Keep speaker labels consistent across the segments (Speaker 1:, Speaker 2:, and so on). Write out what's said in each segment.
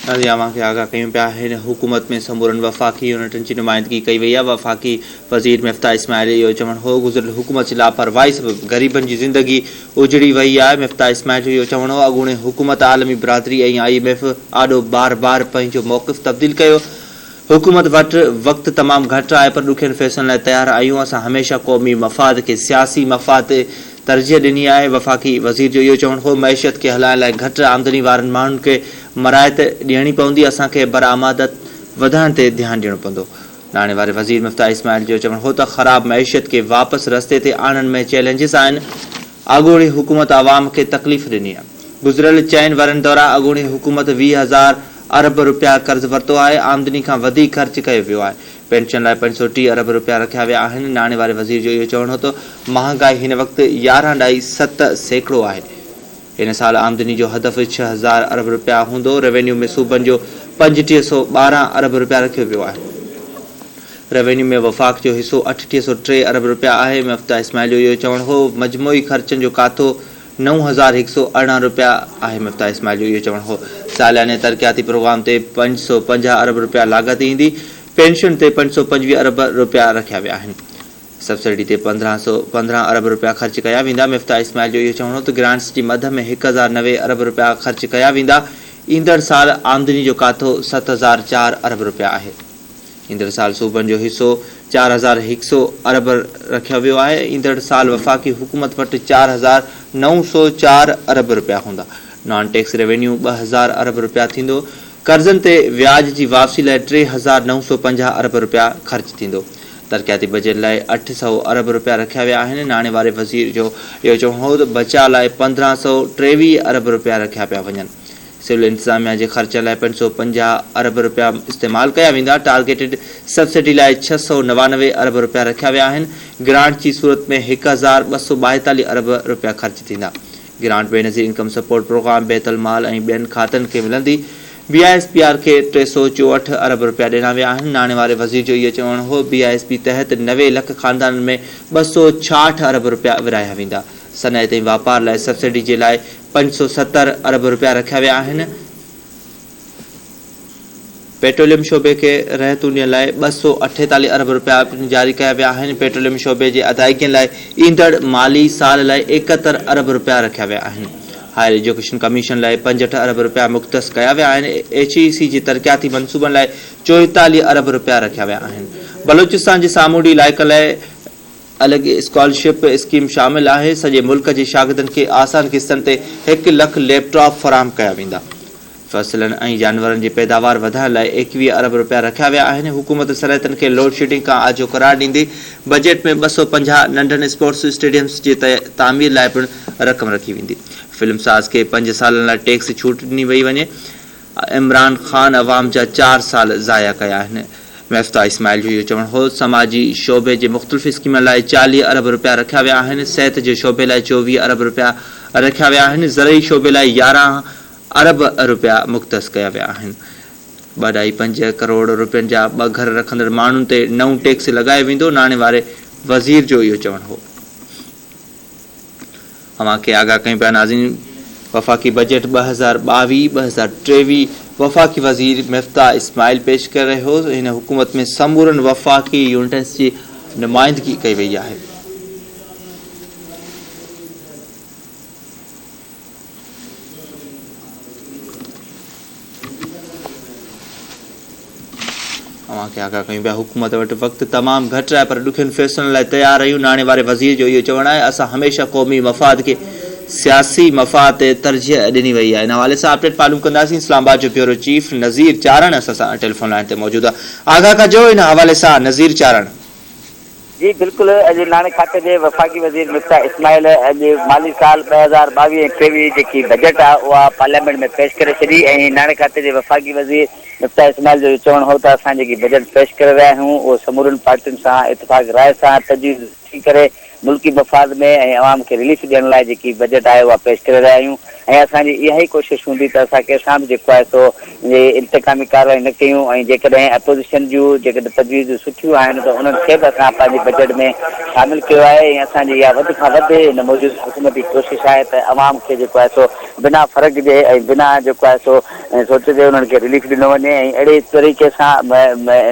Speaker 1: नज़ियामा के आगाह कयूं पिया हिन हुकूमत में समूरन वफ़ाक़ी यूनिटन की नुमाइंदगी कई वई आहे। वफ़ाक़ी वज़ीर मिफ्ता इस्माइल इहो चवणु हो गुज़िरियल हुकूमत जी लापरवाही सबबि ग़रीबनि जी ज़िंदगी उजड़ी वई आहे। मिफ्ता इस्माइल जो इहो चवणु हो अॻूणे हुकूमत आलमी बिरादरी ऐं IMF आॾो बार बार पंहिंजो मौक़िफ़ तब्दील कयो। हुकूमत वटि वक़्तु तमामु घटि आहे पर ॾुखियनि फ़ैसिलनि लाइ तयारु आहियूं। असां हमेशह क़ौमी मफ़ाद खे सियासी मफ़ाद ते तरजीह ॾिनी आहे। वफ़ाक़ी वज़ीर जो इहो चवणु हो मैशियत खे हलाइण लाइ घटि आमदनी वारनि माण्हुनि खे मरायत ॾियणी पवंदी। असांखे बरामदत वधाइण ते ध्यानु ॾियणो पवंदो। नाणे वारे वज़ीर मिफ्ता इस्माइल जो चवणु हो त ख़राब मैशियत खे वापसि रस्ते ते आणण में चैलेंजिस आहिनि। अॻूणी हुकूमत आवाम खे तकलीफ़ ॾिनी आहे। गुज़िरियल 4 वरनि दौरान अॻूणी हुकूमत 20,000 अरब रुपया कर्ज़ वरितो आहे। आमदनी खां वधीक ख़र्च कयो वियो आहे। पेंशन लाइ 530 अरब रुपया रखिया विया आहिनि। नाणे वारे वज़ीर जो इहो चवणु हो त महांगाई हिन वक़्तु 11.7% आहे। इन साल आमदनी जो हदफ़ 6,000 अरब रुपया हूंदो। रेवेन्यू में सूबनि जो 3512 अरब रुपया रखियो वियो आहे। रेवेन्यू में वफ़ाक़ जो हिसो 3803 अरब रुपया आहे। मिफ्ता इस्माइल जो इहो चवणु हो मजमूई ख़र्चनि जो कातो 9,118 रुपया आहे। मिफ्ता इस्माइल जो इहो चवणु हो सालियाने तरक़ियाती प्रोग्राम ते 550 अरब रुपया लागत ईंदी। पेंशन ते 525 अरब रुपया रखिया विया आहिनि। सब्सिडी ते 1515 अरब रुपया ख़र्च कया वेंदा। मिफ्ता इस्माइल जो इहो चवणु हो त ग्रांट्स जी मद में 1090 अरब रुपया ख़र्च कया वेंदा। ईंदड़ साल आमदनी जो कातो 7004 अरब रुपया आहे। ईंदड़ साल सूबनि जो हिसो 4100 अरब रखियो वियो आहे। ईंदड़ साल वफ़ाक़ी हुकूमत वटि 4904 अरब रुपया हूंदा। नॉन टैक्स रेवेन्यू 2000 अरब रुपया थींदो। कर्ज़नि ते व्याज जी वापसी लाइ 3950 अरब रुपया ख़र्च थींदो। तरक़ियाती बजट लाइ 800 अरब रुपया रखिया विया आहिनि। नाणे वारे वज़ीर जो इहो चवणु हो त बचाव लाइ 1523 अरब रुपया रखिया पिया वञनि। सिविल इंतज़ामिया जे ख़र्च लाइ 550 अरब रुपया इस्तेमालु कया वेंदा। टारगेटेड सब्सिडी लाइ 699 अरब रुपया रखिया विया आहिनि। ग्रांट जी सूरत में 1242 अरब रुपया ख़र्च थींदा। Grant Benazir income support programme Baitul Mal ऐं ॿियनि खातनि खे मिलंदी। BISPR खे 364 अरब रुपया ॾिना विया आहिनि। नाणे वारे वज़ीर जो इहो चवणु हो BISP तहत 90 लख ख़ानदाननि में 266 अरब रुपया विराया वेंदा। सनअत ऐं वापार लाइ सब्सिडी जे लाइ 570 अरब रुपया रखिया विया आहिनि। पेट्रोलियम शोबे खे रहतूं ॾियण लाइ 248 अरब रुपया जारी कया विया आहिनि। पेट्रोलियम शोबे जे अदायगियुनि लाइ ईंदड़ माली साल लाइ 71 अरब रुपया रखिया विया आहिनि। हायर एजुकेशन कमीशन लाइ 65 अरब रुपया मुख़्तस कया विया आहिनि। HEC जे तरक़ियाती मनसूबनि लाइ 44 अरब रुपया रखिया विया आहिनि। बलूचिस्तान जे सामूंडी इलाइक़े लाइ अलॻि स्कॉलरशिप स्कीम शामिल आहे। सॼे मुल्क जे शागिर्दनि खे आसान किस्तनि ते 1 लख लैपटॉप फ़राहम कया वेंदा। फसलनि ऐं जानवरनि जी पैदावार वधाइण लाइ 21 अरब रुपया रखिया विया आहिनि। हुकूमत सनअतनि खे लोड शेडिंग खां आजो करार ॾींदी। बजट में 250 नंढनि स्पोर्ट्स स्टेडियम्स जे तामीर लाइ पिणु रक़म रखी वेंदी। फिल्म साज़ खे 5 सालनि लाइ टैक्स छूट ॾिनी वई वञे। इमरान ख़ान अवाम जा 4 साल ज़ाया कया आहिनि। मिफ्ता इस्माइल जो इहो चवणु हो समाजी शोबे जे मुख़्तलिफ़ स्कीमनि लाइ 40 अरब रुपया रखिया विया आहिनि। सिहत जे शोबे लाइ 24 अरब रुपया रखिया विया आहिनि। ज़रई शोबे लाइ 11 अरब रुपया मुख़्तस कया विया आहिनि। 2.5 करोड़ रुपयनि जा 2 घर रखंदड़ माण्हुनि ते नओं टैक्स लॻायो वेंदो। नाणे वारे वज़ीर जो इहो चवणु हो। खे आगाह कयूं पिया नाज़रीन वफ़ाक़ी बजट 2022-2023 वफ़ाक़ी वज़ीर मिफ्ता इस्माइल पेश करे रहियो हो। हिन हुकूमत में समूरनि वफ़ाक़ी यूनिट्स जी नुमाइंदगी कई वई आहे। खे आगाह कयूं पिया हुकूमत वटि वक़्तु तमामु घटि आहे पर ॾुखियनि फ़ैसिलनि लाइ तयारु आहियूं। नाणे वारे वज़ीर जो इहो चवणु आहे असां हमेशह क़ौमी मफ़ाद खे सियासी मफ़ाद ते तरजीह ॾिनी वई आहे। इन हवाले सां अपडेट मालूम कंदासीं। इस्लामाबाद जो ब्यूरो चीफ नज़ीर चारण असां सां टेलीफोन लाइन ते मौजूदु आहे। आगाह कजो इन हवाले सां नज़ीर चारण।
Speaker 2: जी बिल्कुलु अॼु नाणे खाते जे वफ़ाक़ी वज़ीर मिफ्ता इस्माइल अॼु माली साल 2022-23 जेकी बजट आहे उहा पार्लियामेंट में पेश करे छॾी। ऐं नाणे खाते जे वफ़ाक़ी वज़ीर मिफ्ता इस्माइल जो चवणु हो त असां जेकी बजट पेश करे रहिया आहियूं उहो समूरनि पार्टियुनि सां इतफ़ाक़ राय सां तजवीज़ थी करे मुल्की मफ़ाद में ऐं अवाम खे रिलीफ ॾियण लाइ जेकी बजट आहे उहा पेश करे रहिया आहियूं ऐं असांजी इहा ई कोशिशि हूंदी त असां कंहिंसां बि जेको आहे सो इंतकामी कार्रवाई न कयूं ऐं जेकॾहिं अपोज़िशन जूं जेकॾहिं तजवीज़ सुठियूं आहिनि त उन्हनि खे बि असां पंहिंजे बजट में शामिलु कयो आहे ऐं असांजी इहा वधि खां वधि हिन मौजूदा हुकूमती कोशिशि आहे त अवाम खे जेको आहे सो बिना फ़र्क़ु जे ऐं बिना जेको आहे सो सोचे उन्हनि खे रिलीफ ॾिनो वञे ऐं अहिड़े तरीक़े सां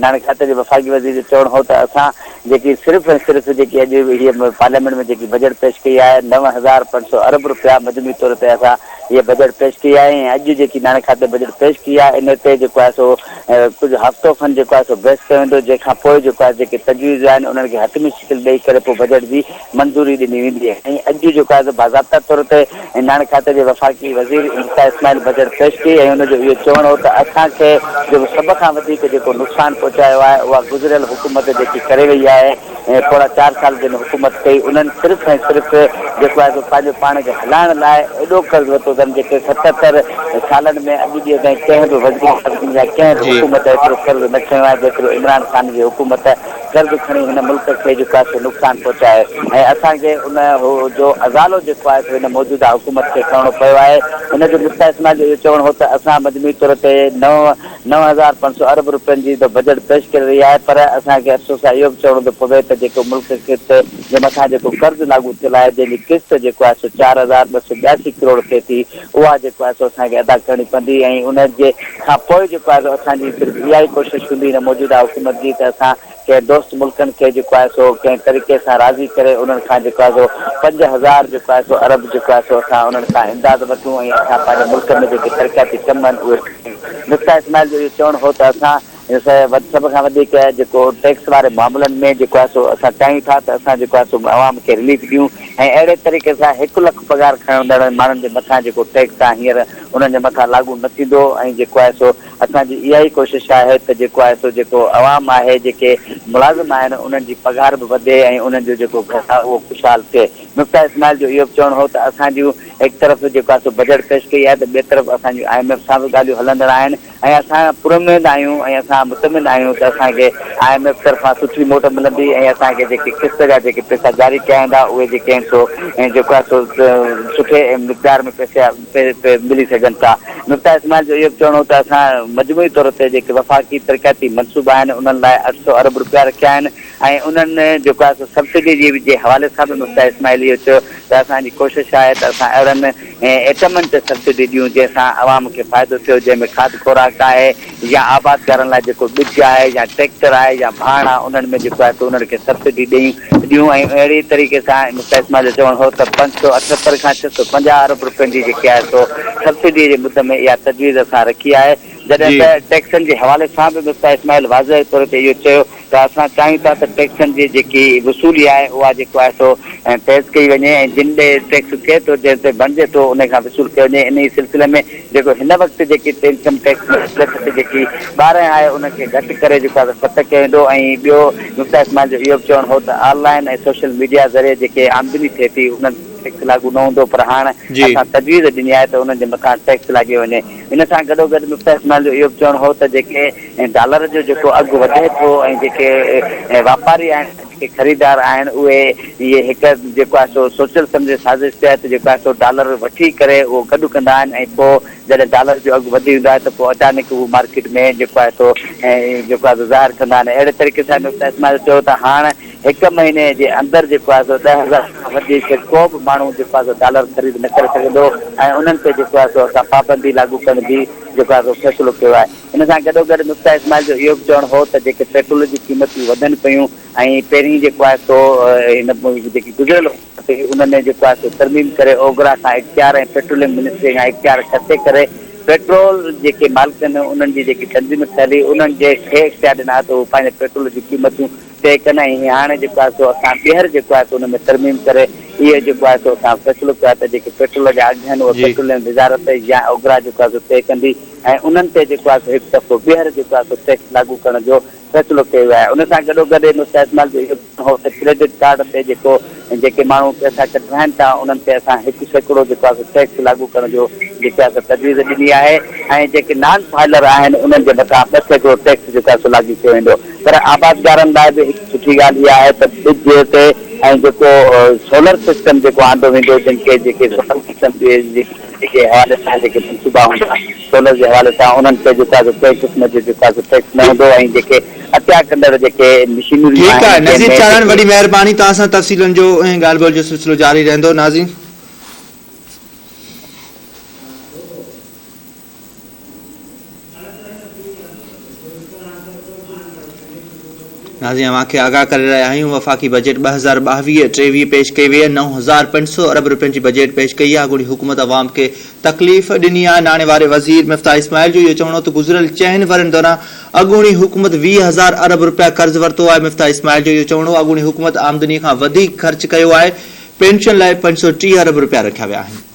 Speaker 2: नाणे खाते जे वफ़ाक़ी वज़ीर जो चवणु हो त असां जेकी सिर्फ़ु ऐं सिर्फ़ु जेकी अॼु हीअ पार्लियामेंट में जेकी बजट पेश कई आहे 9,500 अरब रुपया मजमूई तौर ते असां ये बजट पेश की है। अॼु जेकी नाणे खाते बजट पेश की है इन ते जेको आहे सो कुछ हफ़्तो खन जेको आहे सो बहस कयो वेंदो जंहिंखां पोइ जेको आहे जेके तजवीज़ आहिनि उन्हनि खे हतमी शिकिल ॾेई करे पोइ बजट जी मंज़ूरी ॾिनी वेंदी आहे। ऐं अॼु जेको आहे बाज़ाब्ता तौर ते नाणे खाते जे वफ़ाक़ी वज़ीर मुफ्ता इस्माइल बजट पेश कई ऐं हुनजो इहो चवणु हो त असांखे जेको सभ खां वधीक जेको नुक़सानु पहुचायो आहे उहा गुज़िरियल हुकूमत जेकी करे वई आहे ऐं थोरा 4 साल जिन हुकूमत कई उन्हनि सिर्फ़ु ऐं सिर्फ़ु जेको आहे पंहिंजो पाण खे हलाइण लाइ एॾो कर्ज़ु वरितो अथनि जेके 77 सालनि में अॼु ॾींहं ताईं कंहिं बि वज़ीर या कंहिं बि हुकूमत एतिरो कर्ज़ु न खयो आहे जेतिरो इमरान ख़ान जी हुकूमत कर्ज़ु खणी हिन मुल्क खे जेको आहे सो नुक़सानु पहुचाए ऐं असांखे उन जो अज़ालो जेको आहे सो हिन मौजूदा हुकूमत खे खणणो पियो आहे। हुनजो मुफ्ता इस्माइल जो इहो चवणु हो त असां मजमूई तौर ते 9,500 अरब रुपयनि जी बजट पेश करे रही आहे पर असांखे अफ़सोस आहे इहो बि चवणो थो पवे त जेको मुल्क जे मथां जेको कर्ज़ु लागू थियल आहे जंहिंजी किस्त जेको आहे सो 4,282 करोड़ थिए थी उहा जेको आहे सो असांखे अदा करणी पवंदी ऐं उन जे खां पोइ जेको आहे सो असांजी सिर्फ़ु इहा ई कोशिशि हूंदी हिन मौजूदा हुकूमत जी त असां कंहिं दोस्त मुल्कनि खे जेको आहे सो कंहिं तरीक़े सां राज़ी करे उन्हनि खां जेको आहे सो 5,000 जेको आहे सो अरब जेको आहे सो असां उन्हनि खां इमदाद वठूं ऐं असां पंहिंजे मुल्क में जेके तरक़ियाती कम आहिनि उहे मुफ्ता इस्माइल जो इहो चवणु हो त असां सभ खां वधीक जेको टैक्स वारे मामलनि में जेको आहे सो असां चाहियूं था त असां जेको आहे सो अवाम खे रिलीफ ॾियूं ऐं अहिड़े तरीक़े सां 1 लख पघार खणंदड़ माण्हुनि जे मथां जेको टैक्स आहे हींअर उन्हनि जे मथां लागू न थींदो ऐं जेको आहे सो असांजी इहा ई कोशिशि आहे त जेको आहे सो जेको अवाम आहे जेके मुलाज़िम आहिनि उन्हनि जी पघार बि वधे ऐं उन्हनि जो जेको घर आहे उहो ख़ुशहाल थिए। मुफ्ता इस्माइल जो इहो बि चवणु हो त असांजूं हिकु तरफ़ जेको आहे सो बजट पेश कई आहे त ॿिए तरफ़ असांजूं IMF सां बि ॻाल्हियूं हलंदड़ आहिनि ऐं असां पुरउमेद आहियूं ऐं असां मुतमिन आहियूं त असांखे IMF तरफ़ां सुठी मोट मिलंदी ऐं असांखे जेके किस्त जा जेके पैसा जारी कया वेंदा उहे जेके आहिनि सो ऐं जेको आहे सो सुठे मिक़दार में पैसा मिली सघनि था। मुफ्ता इस्माइल जो इहो बि चवणो हो त असां मजमूई तौर ते जेके वफ़ाक़ी तरक़ियाती मनसूबा आहिनि उन्हनि लाइ 800 अरब रुपया रखिया आहिनि ऐं उन्हनि जेको आहे सो सब्सिडी जे हवाले सां बि मुफ्ता इस्माइल इहो चयो त असांजी कोशिशि आहे त असां अहिड़नि एटमनि ते सब्सिडी ॾियूं जंहिंसां अवाम खे फ़ाइदो थियो जंहिंमें खाद खुराक आहे या आबाद करण लाइ जेको ॿिज आहे या ट्रैक्टर आहे या भाण आहे उन्हनि में जेको आहे सो उन्हनि खे सब्सिडी ॾियूं ऐं अहिड़ी तरीक़े सां मुफ्ता इस्माइल जो चवणु हो त 578 खां 650 अरब रुपयनि जी जेकी आहे सो सब्सिडी जे मुद्दे में इहा तजवीज़ असां रखी आहे। जॾहिं त टैक्सनि जे हवाले सां बि मुफ्ता इस्माइल वाज़ह तौर ते इहो चयो त असां चाहियूं था त टैक्सनि जी जेकी वसूली आहे उहा जेको आहे सो पेश कई वञे ऐं जिन ॾे टैक्स थिए थो जंहिं ते बणिजे थो उन खां वसूल कयो वञे। इन ई सिलसिले में जेको हिन वक़्तु जेकी इनकम टैक्स जेकी 12 आहे उनखे घटि करे जेको आहे 7 कयो वेंदो ऐं ॿियो मुफ्ता इस्माइल जो इहो बि चवणु हो त ऑनलाइन ऐं सोशल मीडिया ज़रिए जेके आमदनी थिए थी उन्हनि टैक्स लागू न हूंदो पर हाणे असां तजवीज़ ॾिनी आहे त उन्हनि जे मथां टैक्स लाॻे वञे। इन सां गॾोगॾु मुफ्ता इस्माइल जो इहो बि चवणु हो त जेके डॉलर जो जेको अघु वधे थो ऐं जेके वापारी आहिनि जेके ख़रीदार आहिनि उहे इहे हिकु जेको आहे सो सोचियल सम्झे साज़िश तहत जेको आहे सो डॉलर वठी करे उहो गॾु कंदा आहिनि ऐं पोइ जॾहिं डॉलर जो अघु वधी वेंदो आहे त पोइ अचानक उहो मार्केट में जेको आहे सो जेको आहे सो ज़ाहिर कंदा आहिनि। अहिड़े तरीक़े सां मुफ्ता इस्माइल चयो त हाणे 1 महीने जे अंदरि जेको आहे सो 10,000 खां वधीक को बि माण्हू जेको आहे सो डॉलर ख़रीद न करे सघंदो ऐं उन्हनि ते जेको आहे सो असां पाबंदी लागू करण जी जेको आहे सो फ़ैसिलो कयो आहे। इन सां गॾोगॾु मुफ्ता इस्माइल जो इहो बि चवणु हो त जेके पेट्रोल जी क़ीमतूं वधनि पियूं ऐं पहिरीं जेको आहे सो हिन जेकी गुज़िरियल उन्हनि जेको आहे सो तरमीम करे ओघरा खां इख़्तियार ऐं पेट्रोलियम मिनिस्ट्री खां इख़्तियार खसे करे पेट्रोल जेके मालिक आहिनि उन्हनि जी जेकी तंज़ीम थियल हुई उन्हनि जे खे इख़्तियार ॾिना त उहो पंहिंजे पेट्रोल जी क़ीमतूं तय कनि ऐं हाणे जेको आहे सो असां ॿीहर जेको आहे सो उन में तरमीम करे इहे जेको आहे सो असां फ़ैसिलो कयो आहे त जेके पेट्रोल जा अघु आहिनि उहे पेट्रोलियम वज़ारत या ओघरा जेको आहे सो तय कंदी ऐं उन्हनि ते जेको आहे सो हिकु दफ़ो ॿीहर जेको आहे सो टैक्स लागू करण जो फ़ैसिलो कयो आहे। उन सां गॾोगॾु मुफ्ता इस्माइल जो इहो त क्रेडिट कार्ड ते जेके माण्हू पैसा कढाइनि था उन्हनि ते असां 100% जेको आहे सो टैक्स लागू करण जो जेको आहे सो तजवीज़ ॾिनी आहे ऐं जेके नॉन फाइलर आहिनि उन्हनि जे मथां 2% टैक्स जेको आहे सो लागू कयो वेंदो। पर आबादगारनि लाइ बि हिकु सुठी ॻाल्हि इहा आहे त ॿिज ते ऐं जेको सोलर सिस्टम जेको आंदो वेंदो जिनखे जेके सोलर सिस्टम जे हवाले सां जेके मनसूबा हूंदा सोलर जे हवाले सां उन्हनि ते जेका कंहिं क़िस्म जो जेका टैक्स न हूंदो ऐं जेके हत्या कंदड़ जेके मशीनरियूं
Speaker 1: ठीकु आहे नज़ीर चारण,
Speaker 2: आहिनि
Speaker 1: वॾी महिरबानी। तव्हां सां तफ़सीलनि जो ऐं ॻाल्हि ॿोल जो सिलसिलो जारी रहंदो। नाज़रीन, अव्हांखे आगाह करे रहिया आहियूं। वफ़ाक़ी बजट 2022-23 पेश कई वई आहे। 9,500 अरब रुपयनि जी बजट पेश कई आहे। अॻूणी हुकूमत अवाम खे तकलीफ़ ॾिनी आहे। नाणे वारे वज़ीर मिफ्ता इस्माइल जो इहो चवणो त गुज़िरियल 6 वरनि दौरान अॻूणी हुकूमत 20,000 अरब रुपया कर्ज़ वरितो आहे। मिफ्ता इस्माइल जो इहो चवणो अॻूणी हुकूमत आमदनी खां वधीक ख़र्च कयो आहे। पेंशन लाइ 530 अरब रुपया रखिया विया आहिनि।